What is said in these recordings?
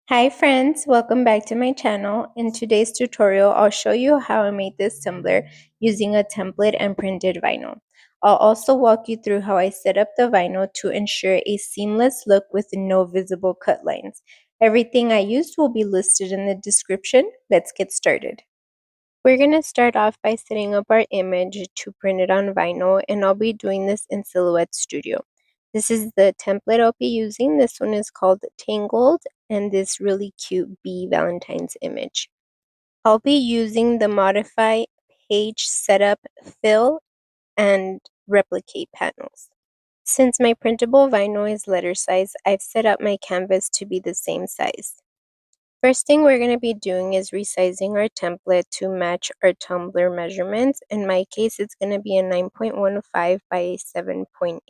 Hi friends, welcome back to my channel. In today's tutorial, I'll show you how I made this tumbler using a template and printed vinyl. I'll also walk you through how I set up the vinyl to ensure a seamless look with no visible cut lines. Everything I used will be listed in the description. Let's get started. We're going to start off by setting up our image to print it on vinyl, and I'll be doing this in Silhouette Studio. This is the template I'll be using. This one is called Tangled, and this really cute bee Valentine's image. I'll be using the Modify Page Setup Fill and Replicate panels. Since my printable vinyl is letter size, I've set up my canvas to be the same size. First thing we're going to be doing is resizing our template to match our tumbler measurements. In my case, it's going to be a 9.15 by 7.8.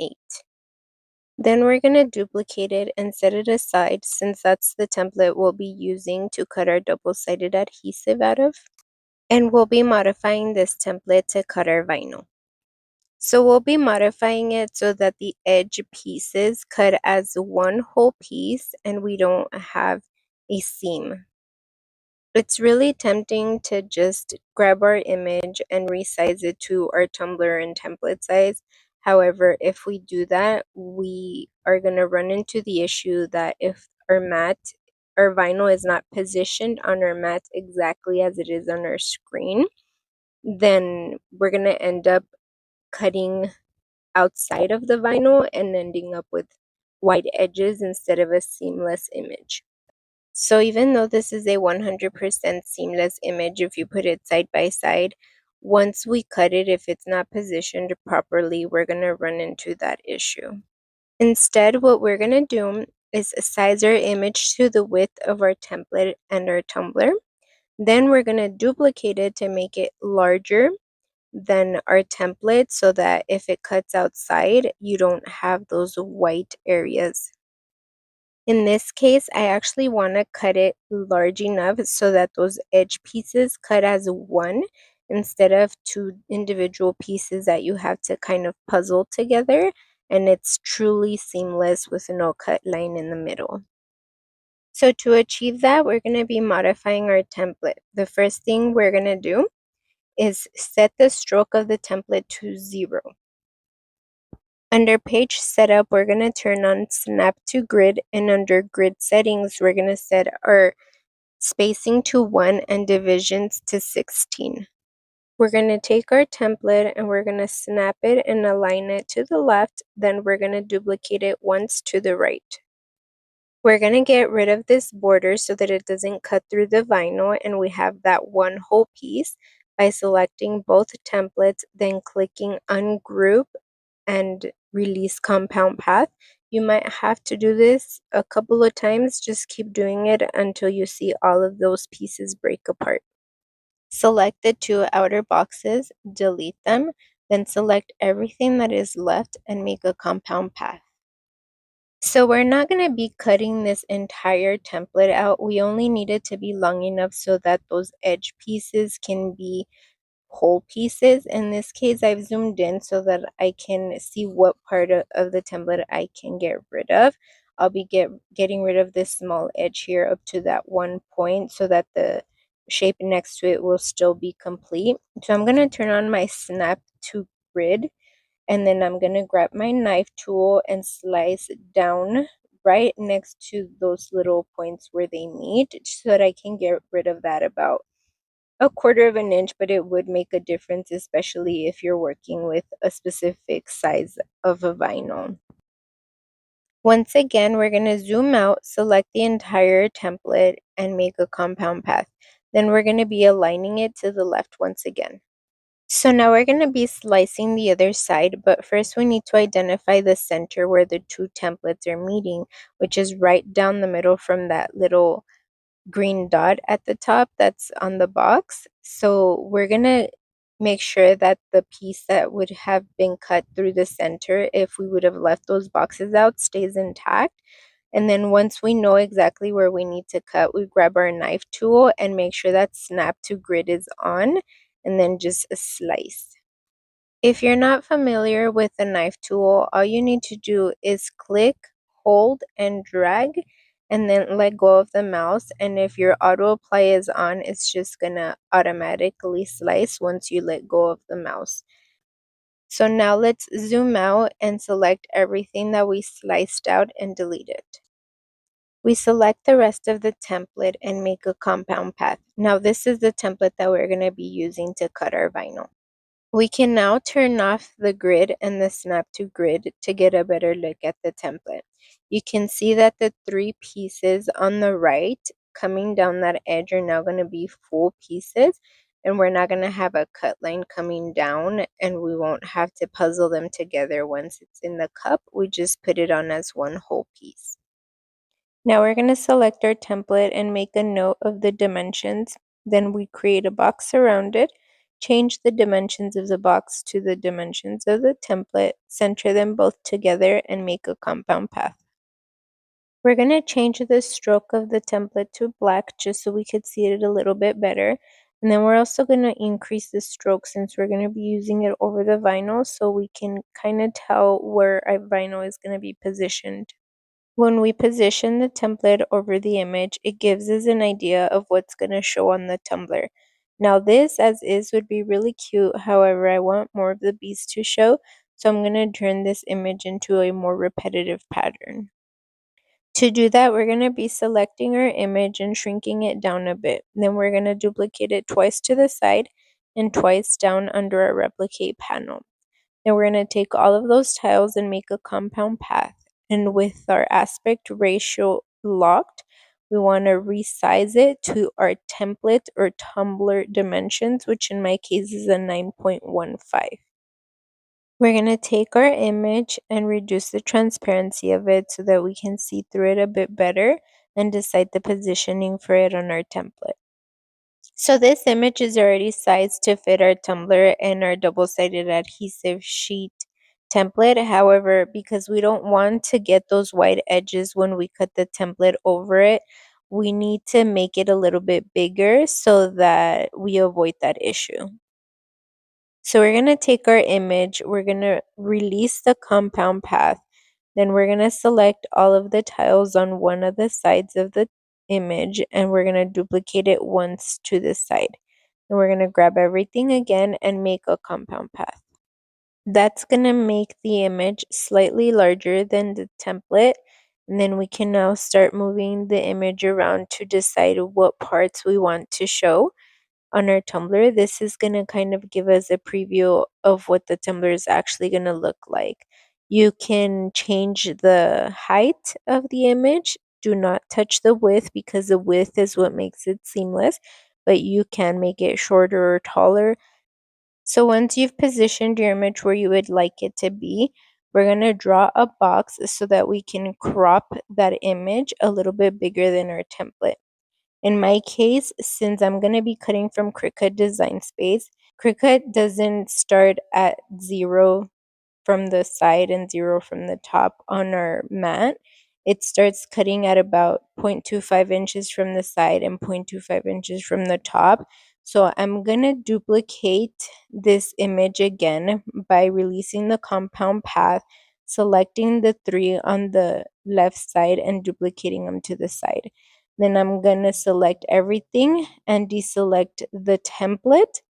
Then we're going to duplicate it and set it aside since that's the template we'll be using to cut our double-sided adhesive out of. And we'll be modifying this template to cut our vinyl. So we'll be modifying it so that the edge pieces cut as one whole piece and we don't have a seam. It's really tempting to just grab our image and resize it to our tumbler and template size. However, if we do that, we are going to run into the issue that if our vinyl is not positioned on our mat exactly as it is on our screen, then we're going to end up cutting outside of the vinyl and ending up with wide edges instead of a seamless image. So even though this is a 100% seamless image, if you put it side by side, once we cut it, if it's not positioned properly, we're going to run into that issue. Instead, what we're going to do is size our image to the width of our template and our tumbler. Then we're going to duplicate it to make it larger than our template so that if it cuts outside, you don't have those white areas. In this case, I actually want to cut it large enough so that those edge pieces cut as one instead of two individual pieces that you have to kind of puzzle together, and it's truly seamless with no cut line in the middle. So to achieve that, we're going to be modifying our template. The first thing we're going to do is set the stroke of the template to 0. Under page setup, we're going to turn on snap to grid, and under grid settings, we're going to set our spacing to 1 and divisions to 16. We're going to take our template and we're going to snap it and align it to the left. Then we're going to duplicate it once to the right. We're going to get rid of this border so that it doesn't cut through the vinyl, and we have that one whole piece by selecting both templates, then clicking ungroup and release compound path. You might have to do this a couple of times. Just keep doing it until you see all of those pieces break apart. Select the two outer boxes, delete them, then select everything that is left and make a compound path. So we're not going to be cutting this entire template out. We only need it to be long enough so that those edge pieces can be whole pieces. In this case, I've zoomed in so that I can see what part of the template I can get rid of. I'll be getting rid of this small edge here up to that one point so that the shape next to it will still be complete. So I'm going to turn on my snap to grid, and then I'm going to grab my knife tool and slice down right next to those little points where they meet so that I can get rid of that about a 1/4 of an inch, but it would make a difference, especially if you're working with a specific size of a vinyl. Once again, we're going to zoom out, select the entire template, and make a compound path. Then we're going to be aligning it to the left once again. So now we're going to be slicing the other side, but first we need to identify the center where the two templates are meeting, which is right down the middle from that little green dot at the top that's on the box. So we're going to make sure that the piece that would have been cut through the center, if we would have left those boxes out, stays intact. And then once we know exactly where we need to cut, we grab our knife tool and make sure that snap to grid is on, and then just slice. If you're not familiar with the knife tool, all you need to do is click, hold, and drag, and then let go of the mouse, and if your auto apply is on, it's just gonna automatically slice once you let go of the mouse. So now let's zoom out and select everything that we sliced out and delete it. We select the rest of the template and make a compound path. Now this is the template that we're going to be using to cut our vinyl. We can now turn off the grid and the snap to grid to get a better look at the template. You can see that the 3 pieces on the right coming down that edge are now going to be full pieces, and we're not going to have a cut line coming down, and we won't have to puzzle them together once it's in the cup. We just put it on as one whole piece. Now we're going to select our template and make a note of the dimensions. Then we create a box around it, change the dimensions of the box to the dimensions of the template, center them both together, and make a compound path. We're going to change the stroke of the template to black just so we could see it a little bit better. And then we're also going to increase the stroke since we're going to be using it over the vinyl so we can kind of tell where our vinyl is going to be positioned. When we position the template over the image, it gives us an idea of what's going to show on the tumbler. Now this as is would be really cute, however I want more of the bees to show, so I'm going to turn this image into a more repetitive pattern. To do that, we're going to be selecting our image and shrinking it down a bit. Then we're going to duplicate it twice to the side and twice down under our replicate panel. Then we're going to take all of those tiles and make a compound path. And with our aspect ratio locked, we want to resize it to our template or tumbler dimensions, which in my case is a 9.15. We're going to take our image and reduce the transparency of it so that we can see through it a bit better and decide the positioning for it on our template. So this image is already sized to fit our tumbler and our double-sided adhesive sheet template. However, because we don't want to get those white edges when we cut the template over it, we need to make it a little bit bigger so that we avoid that issue. So we're going to take our image, we're going to release the compound path, then we're going to select all of the tiles on one of the sides of the image and we're going to duplicate it once to the side. And we're going to grab everything again and make a compound path. That's going to make the image slightly larger than the template. And then we can now start moving the image around to decide what parts we want to show on our tumbler. This is going to kind of give us a preview of what the tumbler is actually going to look like. You can change the height of the image. Do not touch the width because the width is what makes it seamless, but you can make it shorter or taller. So once you've positioned your image where you would like it to be, we're going to draw a box so that we can crop that image a little bit bigger than our template. In my case, since I'm going to be cutting from Cricut Design Space, Cricut doesn't start at 0 from the side and 0 from the top on our mat. It starts cutting at about 0.25 inches from the side and 0.25 inches from the top. So I'm going to duplicate this image again by releasing the compound path, selecting the 3 on the left side and duplicating them to the side. Then I'm going to select everything and deselect the template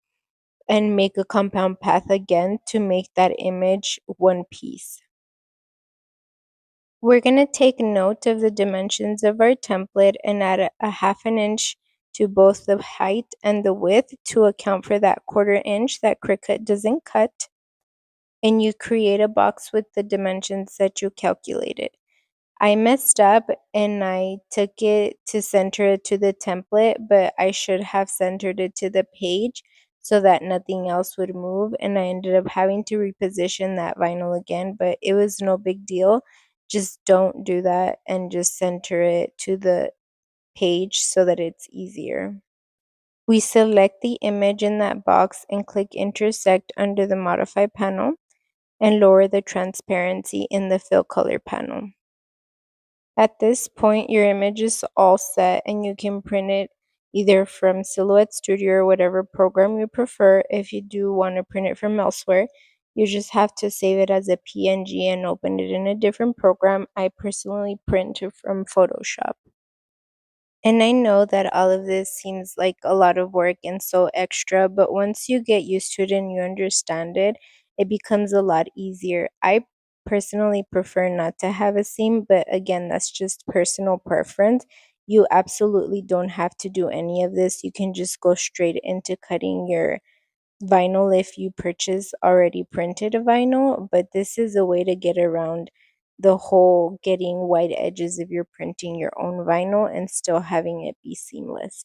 and make a compound path again to make that image one piece. We're going to take note of the dimensions of our template and add a 1/2 inch to both the height and the width to account for that 1/4 inch that Cricut doesn't cut. And you create a box with the dimensions that you calculated. I messed up and I took it to center it to the template, but I should have centered it to the page so that nothing else would move, and I ended up having to reposition that vinyl again, but it was no big deal. Just don't do that and just center it to the page so that it's easier. We select the image in that box and click intersect under the modify panel and lower the transparency in the fill color panel. At this point, your image is all set and you can print it either from Silhouette Studio or whatever program you prefer. If you do want to print it from elsewhere, you just have to save it as a PNG and open it in a different program. I personally print from Photoshop. And I know that all of this seems like a lot of work and so extra, but once you get used to it and you understand it, it becomes a lot easier. I personally prefer not to have a seam, but again, that's just personal preference. You absolutely don't have to do any of this. You can just go straight into cutting your vinyl if you purchase already printed vinyl, but this is a way to get around the whole getting white edges if you're printing your own vinyl and still having it be seamless.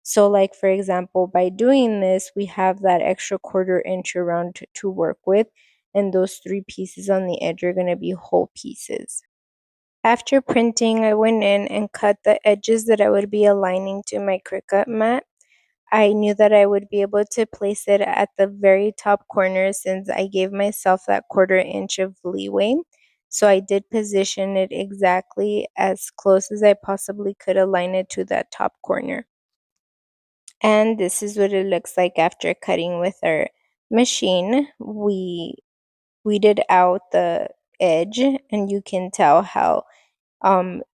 So like for example, by doing this, we have that extra 1/4 inch around to work with, and those 3 pieces on the edge are going to be whole pieces. After printing, I went in and cut the edges that I would be aligning to my Cricut mat. I knew that I would be able to place it at the very top corner since I gave myself that 1/4 inch of leeway. So I did position it exactly as close as I possibly could align it to that top corner. And this is what it looks like after cutting with our machine. We weeded out the edge, and you can tell how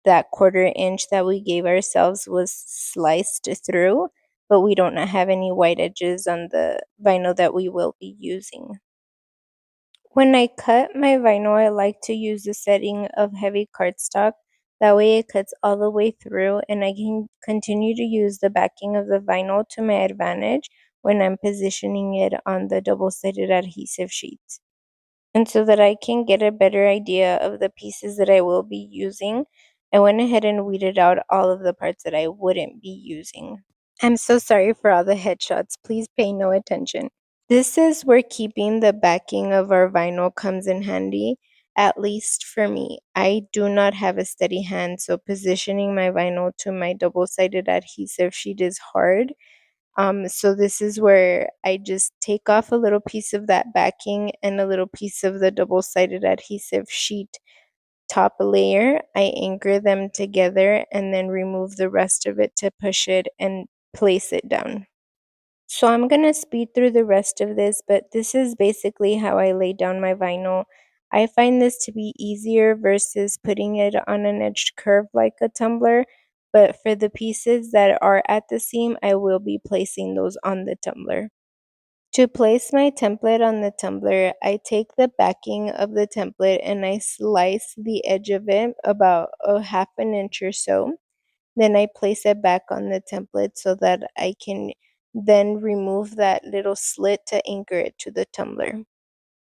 that 1/4 inch that we gave ourselves was sliced through, but we don't have any white edges on the vinyl that we will be using. When I cut my vinyl, I like to use the setting of heavy cardstock. That way it cuts all the way through, and I can continue to use the backing of the vinyl to my advantage when I'm positioning it on the double-sided adhesive sheets. And so that I can get a better idea of the pieces that I will be using, I went ahead and weeded out all of the parts that I wouldn't be using. I'm so sorry for all the headshots. Please pay no attention. This is where keeping the backing of our vinyl comes in handy, at least for me. I do not have a steady hand, so positioning my vinyl to my double-sided adhesive sheet is hard. So this is where I just take off a little piece of that backing and a little piece of the double-sided adhesive sheet top layer. I anchor them together and then remove the rest of it to push it and place it down. So I'm going to speed through the rest of this, but this is basically how I lay down my vinyl. I find this to be easier versus putting it on an edged curve like a tumbler, but for the pieces that are at the seam, I will be placing those on the tumbler. To place my template on the tumbler, I take the backing of the template and I slice the edge of it about a 1/2 inch or so. Then I place it back on the template so that I can then remove that little slit to anchor it to the tumbler.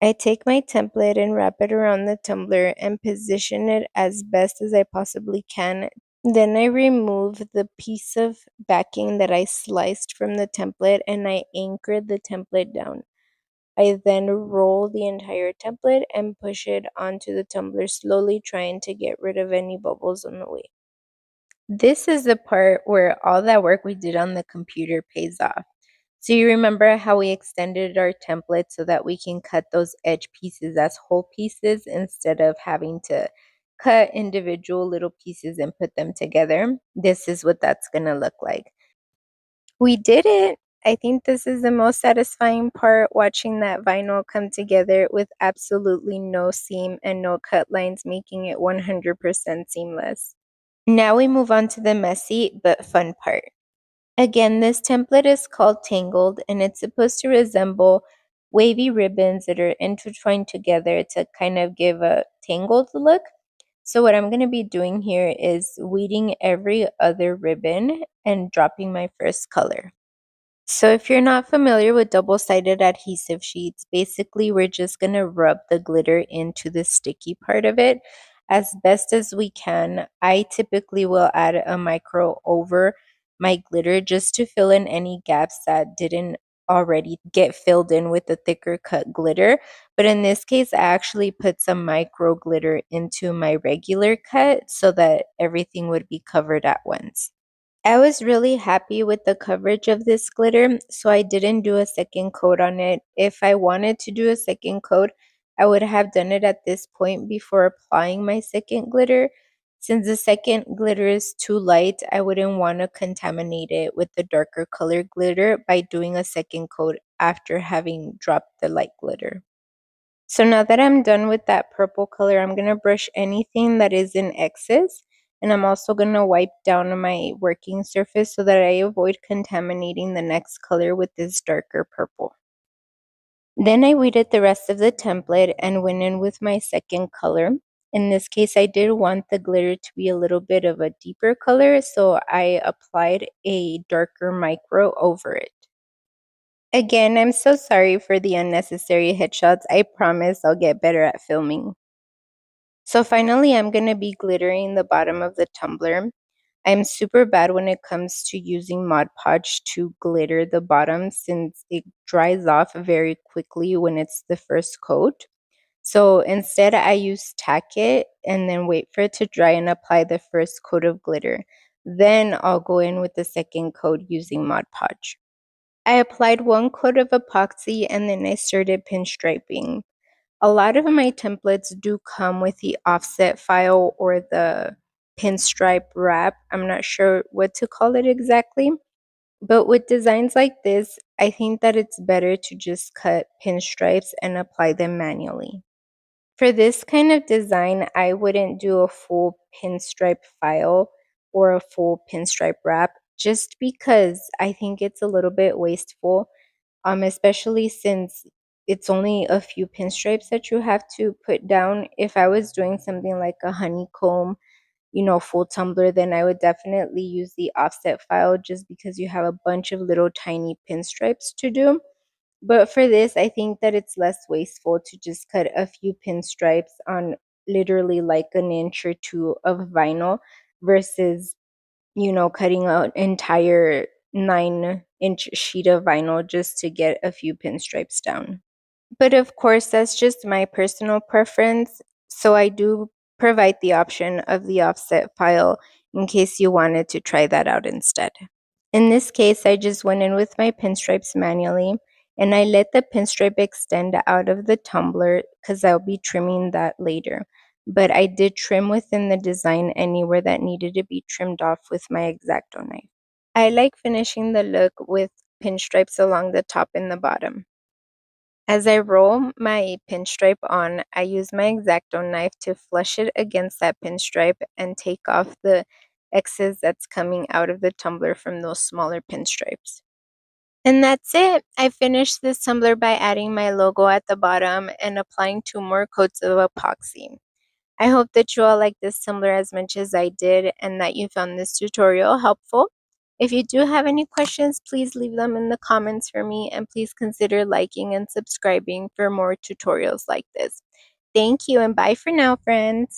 I take my template and wrap it around the tumbler and position it as best as I possibly can. Then I remove the piece of backing that I sliced from the template and I anchor the template down. I then roll the entire template and push it onto the tumbler slowly, trying to get rid of any bubbles on the way. This is the part where all that work we did on the computer pays off. So you remember how we extended our template so that we can cut those edge pieces as whole pieces instead of having to cut individual little pieces and put them together? This is what that's going to look like. We did it. I think this is the most satisfying part, watching that vinyl come together with absolutely no seam and no cut lines, making it 100% seamless. Now we move on to the messy but fun part. Again, this template is called Tangled, and it's supposed to resemble wavy ribbons that are intertwined together to kind of give a tangled look. So what I'm going to be doing here is weeding every other ribbon and dropping my first color. So if you're not familiar with double-sided adhesive sheets, basically we're just going to rub the glitter into the sticky part of it as best as we can. I typically will add a micro over my glitter just to fill in any gaps that didn't already get filled in with the thicker cut glitter. But in this case, I actually put some micro glitter into my regular cut so that everything would be covered at once. I was really happy with the coverage of this glitter, so I didn't do a second coat on it. If I wanted to do a second coat, I would have done it at this point before applying my second glitter. Since the second glitter is too light, I wouldn't want to contaminate it with the darker color glitter by doing a second coat after having dropped the light glitter. So now that I'm done with that purple color, I'm going to brush anything that is in excess And I'm also going to wipe down my working surface so that I avoid contaminating the next color with this darker purple. Then I weighted the rest of the template and went in with my second color. In this case, I did want the glitter to be a little bit of a deeper color, so I applied a darker micro over it. Again, I'm so sorry for the unnecessary headshots. I promise I'll get better at filming. So finally, I'm going to be glittering the bottom of the tumbler. I'm super bad when it comes to using Mod Podge to glitter the bottom since it dries off very quickly when it's the first coat. So instead, I use Tack It and then wait for it to dry and apply the first coat of glitter. Then I'll go in with the second coat using Mod Podge. I applied one coat of epoxy and then I started pinstriping. A lot of my templates do come with the offset file or the pinstripe wrap. I'm not sure what to call it exactly. But with designs like this, I think that it's better to just cut pinstripes and apply them manually. For this kind of design, I wouldn't do a full pinstripe file or a full pinstripe wrap just because I think it's a little bit wasteful, especially since it's only a few pinstripes that you have to put down. If I was doing something like a honeycomb, full tumbler, then I would definitely use the offset file just because you have a bunch of little tiny pinstripes to do. But for this, I think that it's less wasteful to just cut a few pinstripes on literally like an inch or two of vinyl versus, cutting an entire 9-inch sheet of vinyl just to get a few pinstripes down. But of course, that's just my personal preference. So I do provide the option of the offset file in case you wanted to try that out instead. In this case, I just went in with my pinstripes manually and I let the pinstripe extend out of the tumbler because I'll be trimming that later. But I did trim within the design anywhere that needed to be trimmed off with my X-Acto knife. I like finishing the look with pinstripes along the top and the bottom. As I roll my pinstripe on, I use my X-Acto knife to flush it against that pinstripe and take off the excess that's coming out of the tumbler from those smaller pinstripes. And that's it. I finished this tumbler by adding my logo at the bottom and applying 2 more coats of epoxy. I hope that you all liked this tumbler as much as I did and that you found this tutorial helpful. If you do have any questions, please leave them in the comments for me and please consider liking and subscribing for more tutorials like this. Thank you and bye for now, friends.